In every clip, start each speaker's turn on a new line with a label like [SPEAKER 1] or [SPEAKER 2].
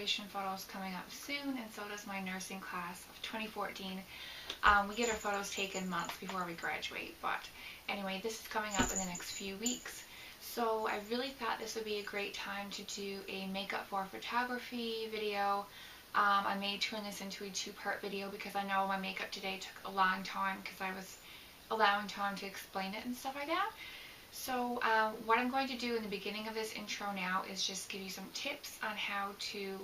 [SPEAKER 1] graduation photos coming up soon, and so does my nursing class of 2014. We get our photos taken months before we graduate, but anyway, this is coming up in the next few weeks. So I really thought this would be a great time to do a makeup for photography video. I may turn this into a two-part video because I know my makeup today took a long time because I was allowing time to explain it and stuff like that. So what I'm going to do in the beginning of this intro now is just give you some tips on how to,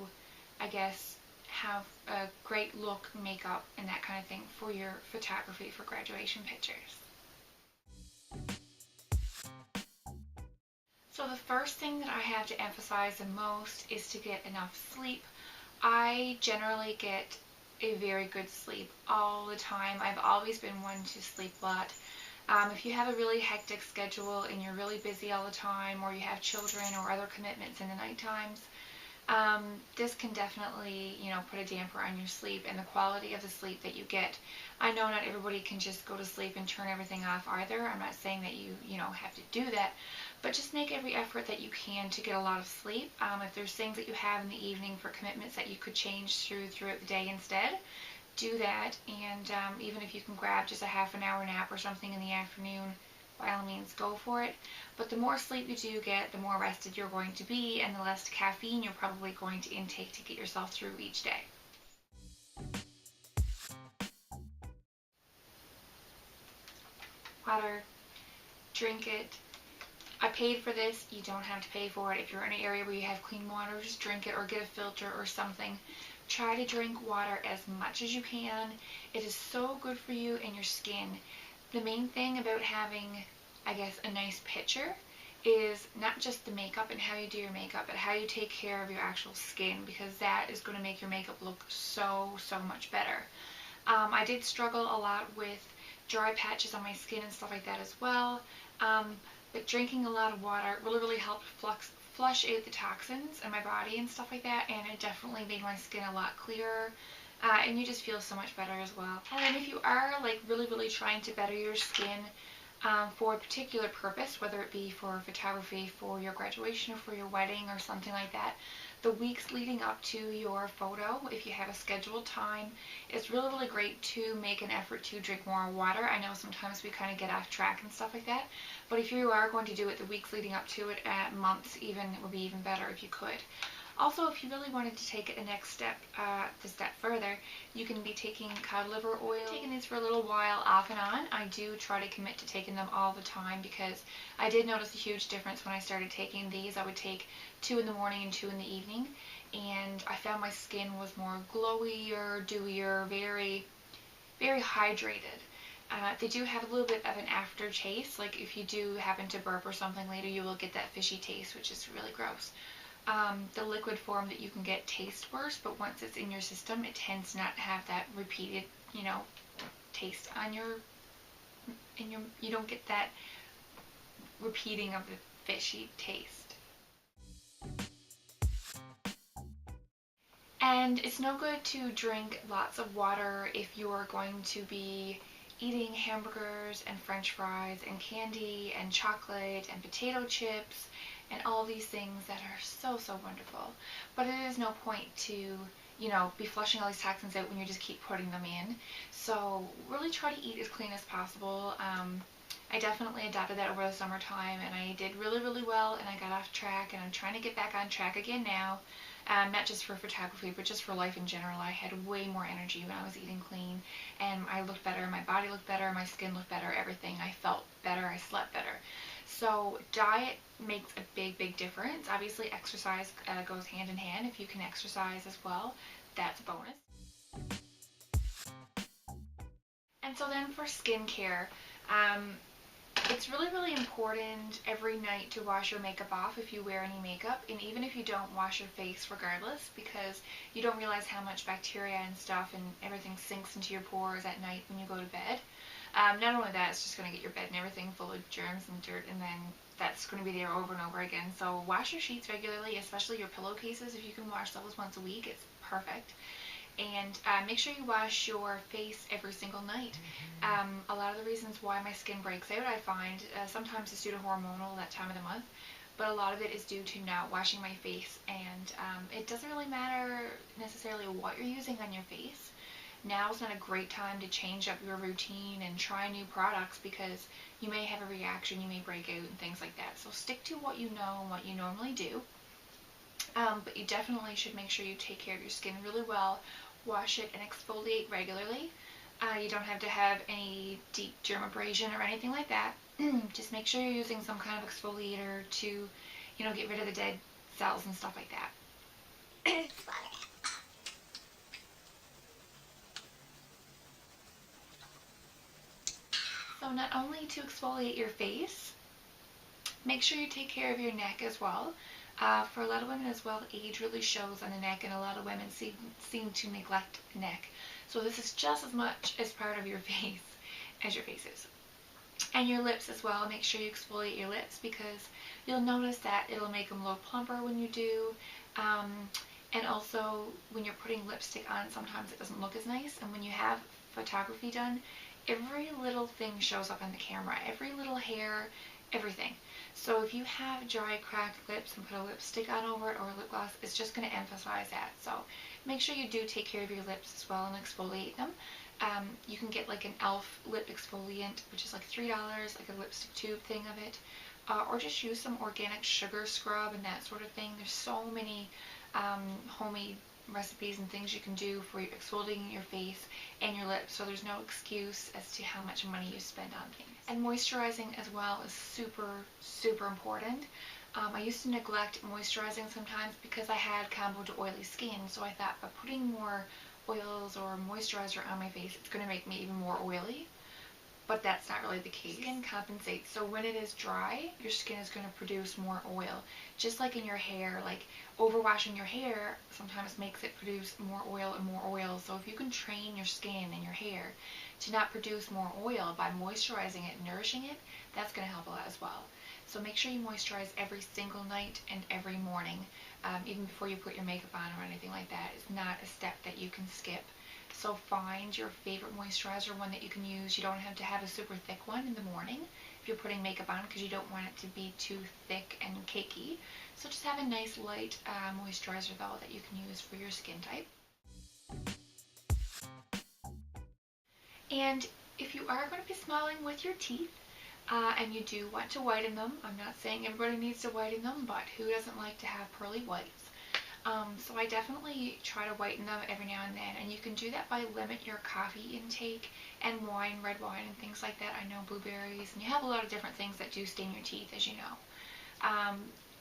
[SPEAKER 1] I guess, have a great look, makeup, and that kind of thing for your photography for graduation pictures. So the first thing that I have to emphasize the most is to get enough sleep. I generally get a very good sleep all the time. I've always been one to sleep a lot. If you have a really hectic schedule and you're really busy all the time, or you have children or other commitments in the night times, this can definitely, put a damper on your sleep and the quality of the sleep that you get. I know not everybody can just go to sleep and turn everything off either. I'm not saying that you have to do that, but just make every effort that you can to get a lot of sleep. If there's things that you have in the evening for commitments that you could change throughout the day instead, do that. And even if you can grab just a half an hour nap or something in the afternoon, by all means go for it. But the more sleep you do get, the more rested you're going to be, and the less caffeine you're probably going to intake to get yourself through each day. Water, drink it. I paid for this, you don't have to pay for it. If you're in an area where you have clean water, just drink it or get a filter or something. Try to drink water as much as you can. It is so good for you and your skin. The main thing about having, I guess, a nice picture is not just the makeup and how you do your makeup, but how you take care of your actual skin, because that is going to make your makeup look so much better. I did struggle a lot with dry patches on my skin and stuff like that as well, but drinking a lot of water really helped flush out the toxins in my body and stuff like that, and it definitely made my skin a lot clearer. And you just feel so much better as well. And if you are really trying to better your skin for a particular purpose, whether it be for photography, for your graduation, or for your wedding, or something like that, the weeks leading up to your photo, if you have a scheduled time, it's really great to make an effort to drink more water. I know sometimes we kind of get off track and stuff like that, but if you are going to do it the weeks leading up to it, at months even, it would be even better if you could. Also, if you really wanted to take it a step further, you can be taking cod liver oil. I've taken these for a little while off and on. I do try to commit to taking them all the time because I did notice a huge difference when I started taking these. I would take 2 in the morning and 2 in the evening, and I found my skin was more glowier, dewier, very hydrated. They do have a little bit of an aftertaste. Like if you do happen to burp or something later, you will get that fishy taste, which is really gross. The liquid form that you can get tastes worse, but once it's in your system, it tends not to have that repeated, taste on you don't get that repeating of the fishy taste. And it's no good to drink lots of water if you're going to be eating hamburgers and french fries and candy and chocolate and potato chips and all these things that are so wonderful. But it is no point to, be flushing all these toxins out when you just keep putting them in. So really try to eat as clean as possible. I definitely adopted that over the summertime, and I did really well, and I got off track, and I'm trying to get back on track again now. Not just for photography, but just for life in general. I had way more energy when I was eating clean, and I looked better, my body looked better, my skin looked better, everything. I felt better, I slept better. So diet makes a big difference. Obviously exercise goes hand in hand. If you can exercise as well, that's a bonus. And so then for skincare, it's really important every night to wash your makeup off if you wear any makeup, and even if you don't wash your face regardless, because you don't realize how much bacteria and stuff and everything sinks into your pores at night when you go to bed. Not only that, it's just going to get your bed and everything full of germs and dirt, and then that's going to be there over and over again. So wash your sheets regularly, especially your pillowcases. If you can wash those once a week, it's perfect. And make sure you wash your face every single night. A lot of the reasons why my skin breaks out, I find, sometimes it's due to hormonal, that time of the month, but a lot of it is due to not washing my face, and it doesn't really matter necessarily what you're using on your face. Now's not a great time to change up your routine and try new products because you may have a reaction, you may break out and things like that. So stick to what you know and what you normally do. But you definitely should make sure you take care of your skin really well, wash it and exfoliate regularly. You don't have to have any deep dermabrasion or anything like that. Just make sure you're using some kind of exfoliator to, you know, get rid of the dead cells and stuff like that. So not only to exfoliate your face, make sure you take care of your neck as well. For a lot of women as well, age really shows on the neck, and a lot of women seem to neglect the neck. So this is just as much as part of your face as your face is. And your lips as well. Make sure you exfoliate your lips because you'll notice that it'll make them look plumper when you do. And also when you're putting lipstick on, sometimes it doesn't look as nice. And when you have photography done, every little thing shows up on the camera. Every little hair, everything. So if you have dry, cracked lips and put a lipstick on over it or a lip gloss, it's just going to emphasize that. So make sure you do take care of your lips as well and exfoliate them. You can get like an e.l.f. lip exfoliant, which is like $3, like a lipstick tube thing of it. Or just use some organic sugar scrub and that sort of thing. There's so many homemade recipes and things you can do for exfoliating your face and your lips, so there's no excuse as to how much money you spend on things. And moisturizing as well is super important. I used to neglect moisturizing sometimes because I had combo to oily skin, so I thought by putting more oils or moisturizer on my face, it's going to make me even more oily. But that's not really the case. Skin compensates. So when it is dry, your skin is going to produce more oil. Just like in your hair, like overwashing your hair sometimes makes it produce more oil and more oil. So if you can train your skin and your hair to not produce more oil by moisturizing it and nourishing it, that's going to help a lot as well. So make sure you moisturize every single night and every morning, even before you put your makeup on or anything like that. It's not a step that you can skip. So find your favorite moisturizer, one that you can use. You don't have to have a super thick one in the morning if you're putting makeup on because you don't want it to be too thick and cakey. So just have a nice light moisturizer though that you can use for your skin type. And if you are going to be smiling with your teeth, and you do want to whiten them, I'm not saying everybody needs to whiten them, but who doesn't like to have pearly whites? So I definitely try to whiten them every now and then, and you can do that by limit your coffee intake and wine, red wine and things like that. I know blueberries, and you have a lot of different things that do stain your teeth, as you know.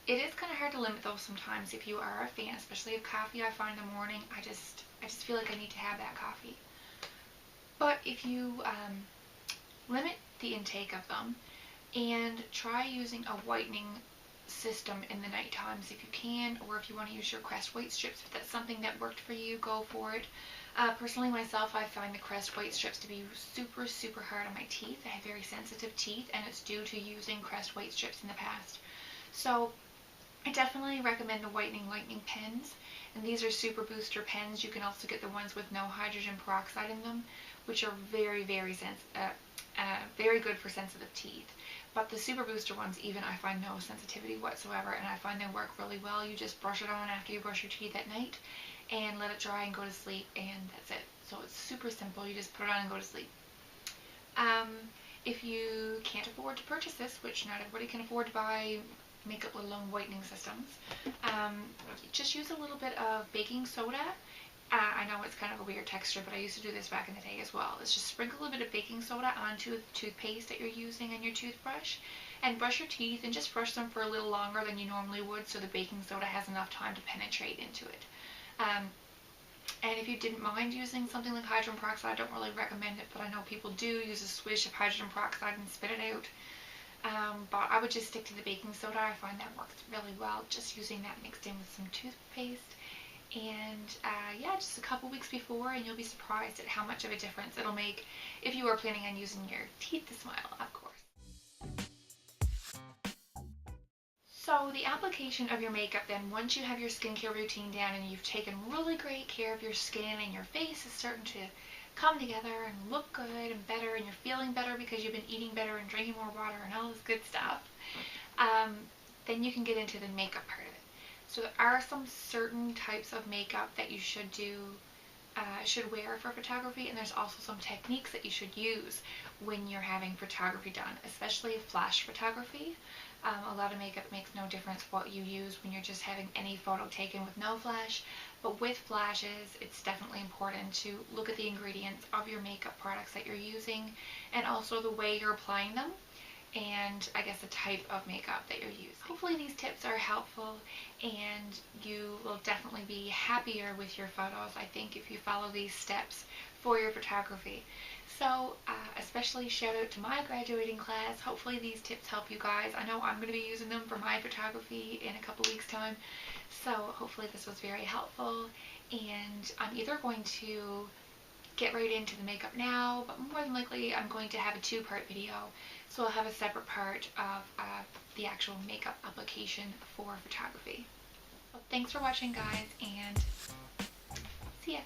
[SPEAKER 1] It is kind of hard to limit those sometimes if you are a fan, especially of coffee. I find in the morning, I just feel like I need to have that coffee. But if you limit the intake of them and try using a whitening system in the night times if you can, or if you want to use your Crest white strips, if that's something that worked for you, go for it. Personally myself, I find the Crest white strips to be super hard on my teeth. I have very sensitive teeth, and it's due to using Crest white strips in the past. So I definitely recommend the whitening lightning pens, and these are super booster pens. You can also get the ones with no hydrogen peroxide in them, which are very good for sensitive teeth. But the super booster ones, even, I find no sensitivity whatsoever, and I find they work really well. You just brush it on after you brush your teeth at night and let it dry and go to sleep, and that's it. So it's super simple. You just put it on and go to sleep. If you can't afford to purchase this, which not everybody can afford to buy makeup, let alone whitening systems, just use a little bit of baking soda. I know it's kind of a weird texture, but I used to do this back in the day as well. It's just sprinkle a bit of baking soda onto the toothpaste that you're using on your toothbrush and brush your teeth, and just brush them for a little longer than you normally would so the baking soda has enough time to penetrate into it. And if you didn't mind using something like hydrogen peroxide, I don't really recommend it, but I know people do use a swish of hydrogen peroxide and spit it out. But I would just stick to the baking soda. I find that works really well, just using that mixed in with some toothpaste. And yeah, just a couple weeks before, and you'll be surprised at how much of a difference it'll make if you are planning on using your teeth to smile, of course. So the application of your makeup then, once you have your skincare routine down and you've taken really great care of your skin and your face is starting to come together and look good and better, and you're feeling better because you've been eating better and drinking more water and all this good stuff, then you can get into the makeup part of it. So there are some certain types of makeup that you should wear for photography, and there's also some techniques that you should use when you're having photography done, especially flash photography. A lot of makeup makes no difference what you use when you're just having any photo taken with no flash, but with flashes it's definitely important to look at the ingredients of your makeup products that you're using, and also the way you're applying them, and I guess the type of makeup that you're using. Hopefully these tips are helpful and you will definitely be happier with your photos, I think, if you follow these steps for your photography. So especially shout out to my graduating class. Hopefully these tips help you guys. I know I'm going to be using them for my photography in a couple weeks time, so hopefully this was very helpful, and I'm either going to get right into the makeup now, but more than likely I'm going to have a two-part video. So I'll have a separate part of the actual makeup application for photography. Well, thanks for watching, guys, and see ya!